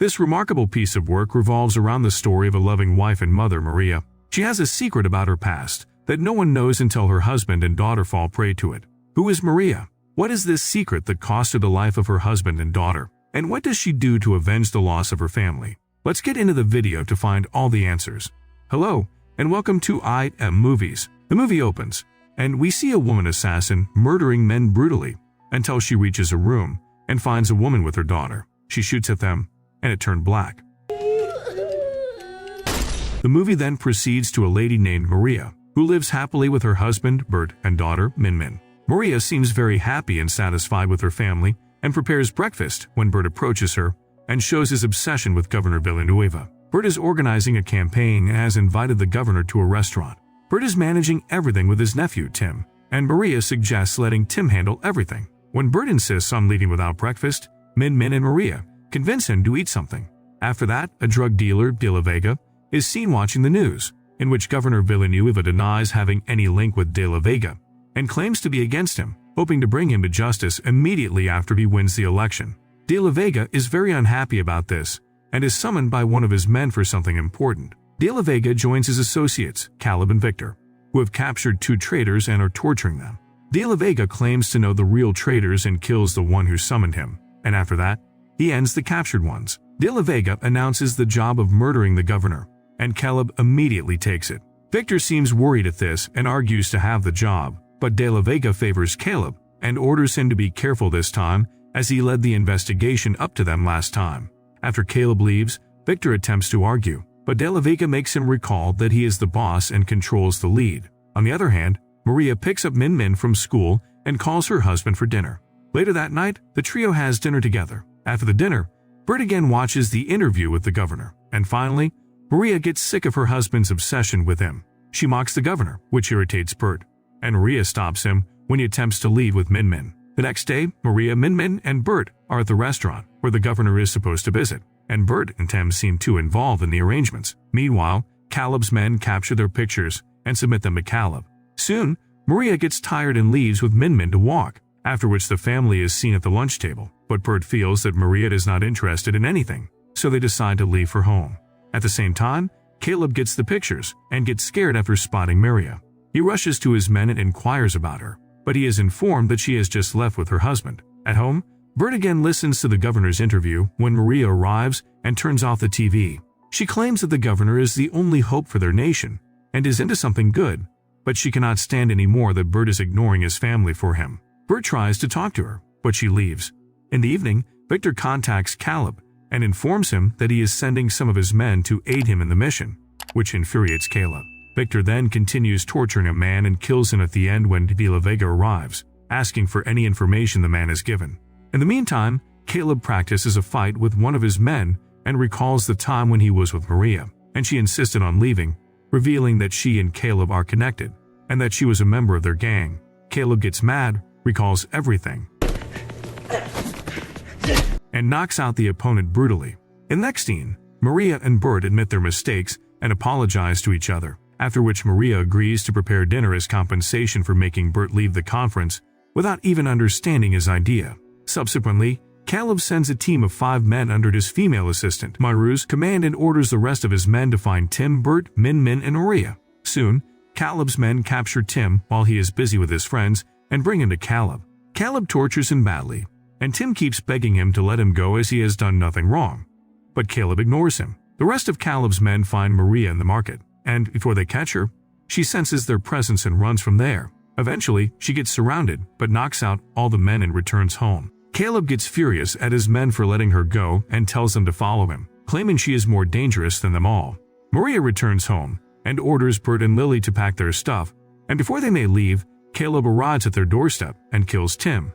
This remarkable piece of work revolves around the story of a loving wife and mother, Maria. She has a secret about her past that no one knows until her husband and daughter fall prey to it. Who is Maria? What is this secret that cost her the life of her husband and daughter? And what does she do to avenge the loss of her family? Let's get into the video to find all the answers. Hello, and welcome to IM Movies. The movie opens, and we see a woman assassin murdering men brutally until she reaches a room and finds a woman with her daughter. She shoots at them, and it turned black. The movie then proceeds to a lady named Maria, who lives happily with her husband, Bert, and daughter, Min. Maria seems very happy and satisfied with her family and prepares breakfast when Bert approaches her and shows his obsession with Governor Villanueva. Bert is organizing a campaign and has invited the governor to a restaurant. Bert is managing everything with his nephew, Tim, and Maria suggests letting Tim handle everything. When Bert insists on leaving without breakfast, Min and Maria convince him to eat something. After that, a drug dealer, De La Vega, is seen watching the news, in which Governor Villanueva denies having any link with De La Vega and claims to be against him, hoping to bring him to justice immediately after he wins the election. De La Vega is very unhappy about this and is summoned by one of his men for something important. De La Vega joins his associates, Caleb and Victor, who have captured 2 traitors and are torturing them. De La Vega claims to know the real traitors and kills the one who summoned him, and after that, he ends the captured ones. De La Vega announces the job of murdering the governor, and Caleb immediately takes it. Victor seems worried at this and argues to have the job, but De La Vega favors Caleb and orders him to be careful this time as he led the investigation up to them last time. After Caleb leaves, Victor attempts to argue, but De La Vega makes him recall that he is the boss and controls the lead. On the other hand, Maria picks up Min from school and calls her husband for dinner. Later that night, the trio has dinner together. After the dinner, Bert again watches the interview with the governor, and finally, Maria gets sick of her husband's obsession with him. She mocks the governor, which irritates Bert, and Maria stops him when he attempts to leave with Min. The next day, Maria, Min, and Bert are at the restaurant where the governor is supposed to visit, and Bert and Tim seem too involved in the arrangements. Meanwhile, Caleb's men capture their pictures and submit them to Caleb. Soon, Maria gets tired and leaves with Min to walk, after which the family is seen at the lunch table, but Bert feels that Maria is not interested in anything, so they decide to leave for home. At the same time, Caleb gets the pictures and gets scared after spotting Maria. He rushes to his men and inquires about her, but he is informed that she has just left with her husband. At home, Bert again listens to the governor's interview when Maria arrives and turns off the TV. She claims that the governor is the only hope for their nation and is into something good, but she cannot stand anymore that Bert is ignoring his family for him. Bert tries to talk to her, but she leaves. In the evening, Victor contacts Caleb and informs him that he is sending some of his men to aid him in the mission, which infuriates Caleb. Victor then continues torturing a man and kills him at the end when De La Vega arrives, asking for any information the man has given. In the meantime, Caleb practices a fight with one of his men and recalls the time when he was with Maria, and she insisted on leaving, revealing that she and Caleb are connected, and that she was a member of their gang. Caleb gets mad, recalls everything, and knocks out the opponent brutally. In the next scene, Maria and Bert admit their mistakes and apologize to each other, after which Maria agrees to prepare dinner as compensation for making Bert leave the conference without even understanding his idea. Subsequently, Caleb sends a team of 5 men under his female assistant, Maru's command, and orders the rest of his men to find Tim, Bert, Min, and Maria. Soon, Caleb's men capture Tim while he is busy with his friends and bring him to Caleb. Caleb tortures him badly, and Tim keeps begging him to let him go as he has done nothing wrong. But Caleb ignores him. The rest of Caleb's men find Maria in the market, and before they catch her, she senses their presence and runs from there. Eventually, she gets surrounded, but knocks out all the men and returns home. Caleb gets furious at his men for letting her go and tells them to follow him, claiming she is more dangerous than them all. Maria returns home and orders Bert and Lily to pack their stuff, and before they may leave, Caleb arrives at their doorstep and kills Tim.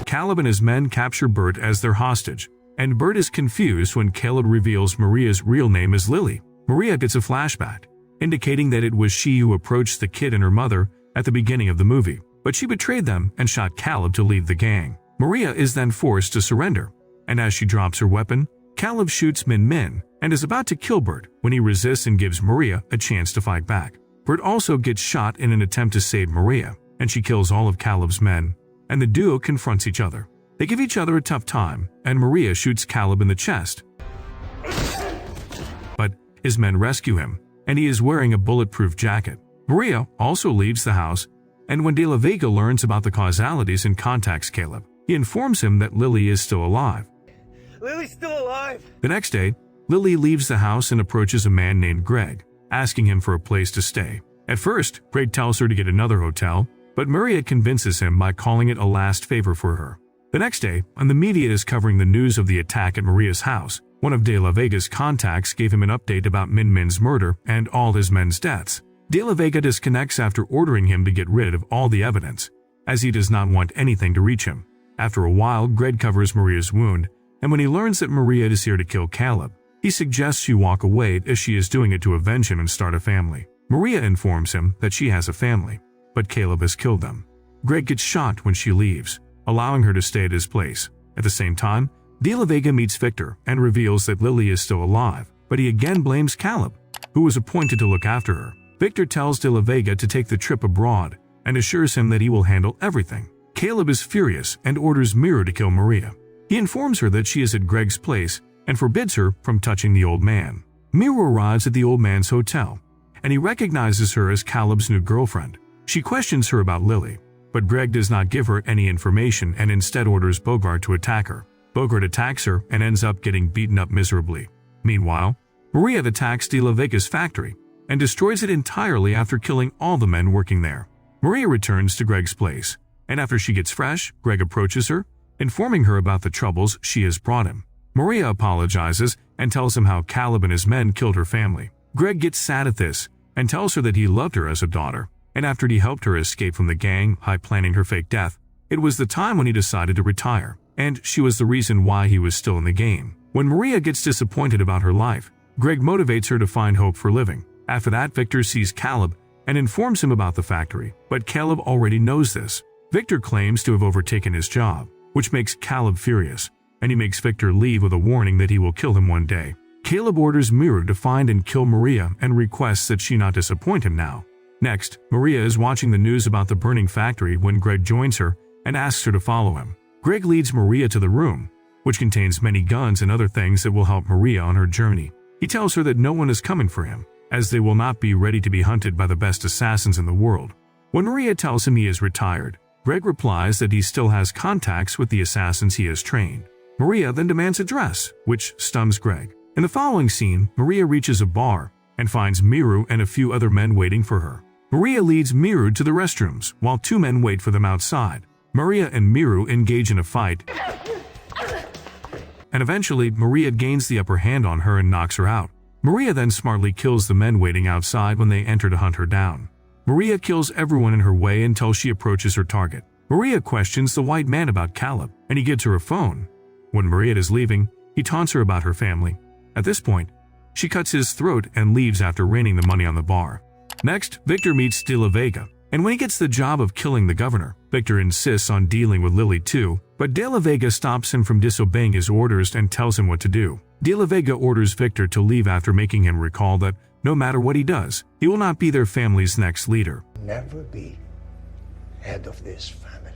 Caleb and his men capture Bert as their hostage, and Bert is confused when Caleb reveals Maria's real name is Lily. Maria gets a flashback, indicating that it was she who approached the kid and her mother at the beginning of the movie, but she betrayed them and shot Caleb to leave the gang. Maria is then forced to surrender, and as she drops her weapon, Caleb shoots Min and is about to kill Bert when he resists and gives Maria a chance to fight back. Bert also gets shot in an attempt to save Maria, and she kills all of Caleb's men, and the duo confronts each other. They give each other a tough time, and Maria shoots Caleb in the chest. But his men rescue him, and he is wearing a bulletproof jacket. Maria also leaves the house, and when De La Vega learns about the causalities and contacts Caleb, he informs him that Lily is still alive. Lily's still alive! The next day, Lily leaves the house and approaches a man named Greg, asking him for a place to stay. At first, Greg tells her to get another hotel, but Maria convinces him by calling it a last favor for her. The next day, when the media is covering the news of the attack at Maria's house, one of De La Vega's contacts gave him an update about Min Min's murder and all his men's deaths. De La Vega disconnects after ordering him to get rid of all the evidence, as he does not want anything to reach him. After a while, Greg covers Maria's wound, and when he learns that Maria is here to kill Caleb, he suggests she walk away as she is doing it to avenge him and start a family. Maria informs him that she has a family, but Caleb has killed them. Greg gets shot when she leaves, allowing her to stay at his place. At the same time, De La Vega meets Victor and reveals that Lily is still alive, but he again blames Caleb, who was appointed to look after her. Victor tells De La Vega to take the trip abroad and assures him that he will handle everything. Caleb is furious and orders Mira to kill Maria. He informs her that she is at Greg's place and forbids her from touching the old man. Mira arrives at the old man's hotel, and he recognizes her as Caleb's new girlfriend. She questions her about Lily, but Greg does not give her any information and instead orders Bogart to attack her. Bogart attacks her and ends up getting beaten up miserably. Meanwhile, Maria attacks De La Vega's factory and destroys it entirely after killing all the men working there. Maria returns to Greg's place, and after she gets fresh, Greg approaches her, informing her about the troubles she has brought him. Maria apologizes and tells him how Caleb and his men killed her family. Greg gets sad at this and tells her that he loved her as a daughter, and after he helped her escape from the gang by planning her fake death, it was the time when he decided to retire, and she was the reason why he was still in the game. When Maria gets disappointed about her life, Greg motivates her to find hope for living. After that, Victor sees Caleb and informs him about the factory, but Caleb already knows this. Victor claims to have overtaken his job, which makes Caleb furious, and he makes Victor leave with a warning that he will kill him one day. Caleb orders Mira to find and kill Maria and requests that she not disappoint him now. Next, Maria is watching the news about the burning factory when Greg joins her and asks her to follow him. Greg leads Maria to the room, which contains many guns and other things that will help Maria on her journey. He tells her that no one is coming for him, as they will not be ready to be hunted by the best assassins in the world. When Maria tells him he is retired, Greg replies that he still has contacts with the assassins he has trained. Maria then demands a dress, which stuns Greg. In the following scene, Maria reaches a bar and finds Miru and a few other men waiting for her. Maria leads Miru to the restrooms, while two men wait for them outside. Maria and Miru engage in a fight, and eventually Maria gains the upper hand on her and knocks her out. Maria then smartly kills the men waiting outside when they enter to hunt her down. Maria kills everyone in her way until she approaches her target. Maria questions the white man about Caleb, and he gives her a phone. When Maria is leaving, he taunts her about her family. At this point, she cuts his throat and leaves after raining the money on the bar. Next, Victor meets De La Vega, and when he gets the job of killing the governor, Victor insists on dealing with Lily too, but De La Vega stops him from disobeying his orders and tells him what to do. De La Vega orders Victor to leave after making him recall that no matter what he does, he will not be their family's next leader. Never be head of this family.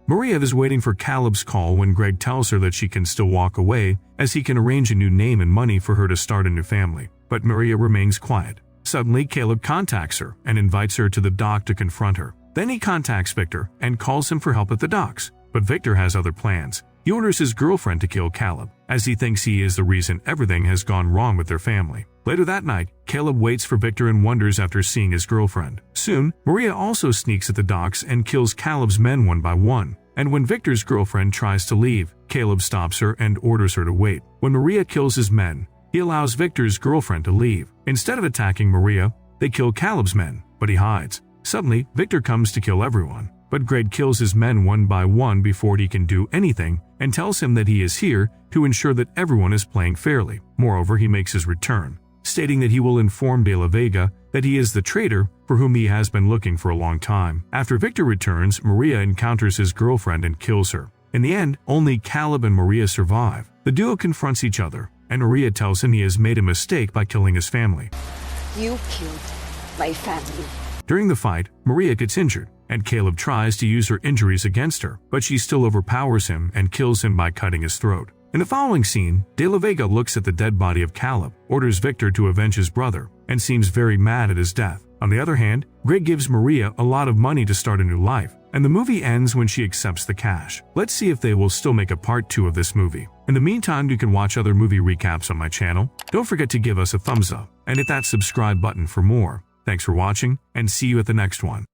Maria is waiting for Caleb's call when Greg tells her that she can still walk away, as he can arrange a new name and money for her to start a new family. But Maria remains quiet. Suddenly, Caleb contacts her and invites her to the dock to confront her. Then he contacts Victor and calls him for help at the docks. But Victor has other plans. He orders his girlfriend to kill Caleb, as he thinks he is the reason everything has gone wrong with their family. Later that night, Caleb waits for Victor and wonders after seeing his girlfriend. Soon, Maria also sneaks at the docks and kills Caleb's men one by one. And when Victor's girlfriend tries to leave, Caleb stops her and orders her to wait. When Maria kills his men, he allows Victor's girlfriend to leave. Instead of attacking Maria, they kill Caleb's men, but he hides. Suddenly, Victor comes to kill everyone, but Greg kills his men one by one before he can do anything and tells him that he is here to ensure that everyone is playing fairly. Moreover, he makes his return, stating that he will inform De La Vega that he is the traitor for whom he has been looking for a long time. After Victor returns, Maria encounters his girlfriend and kills her. In the end, only Caleb and Maria survive. The duo confronts each other, and Maria tells him he has made a mistake by killing his family. You killed my family. During the fight, Maria gets injured, and Caleb tries to use her injuries against her, but she still overpowers him and kills him by cutting his throat. In the following scene, De La Vega looks at the dead body of Caleb, orders Victor to avenge his brother, and seems very mad at his death. On the other hand, Greg gives Maria a lot of money to start a new life, and the movie ends when she accepts the cash. Let's see if they will still make a part 2 of this movie. In the meantime, you can watch other movie recaps on my channel. Don't forget to give us a thumbs up and hit that subscribe button for more. Thanks for watching, and see you at the next one.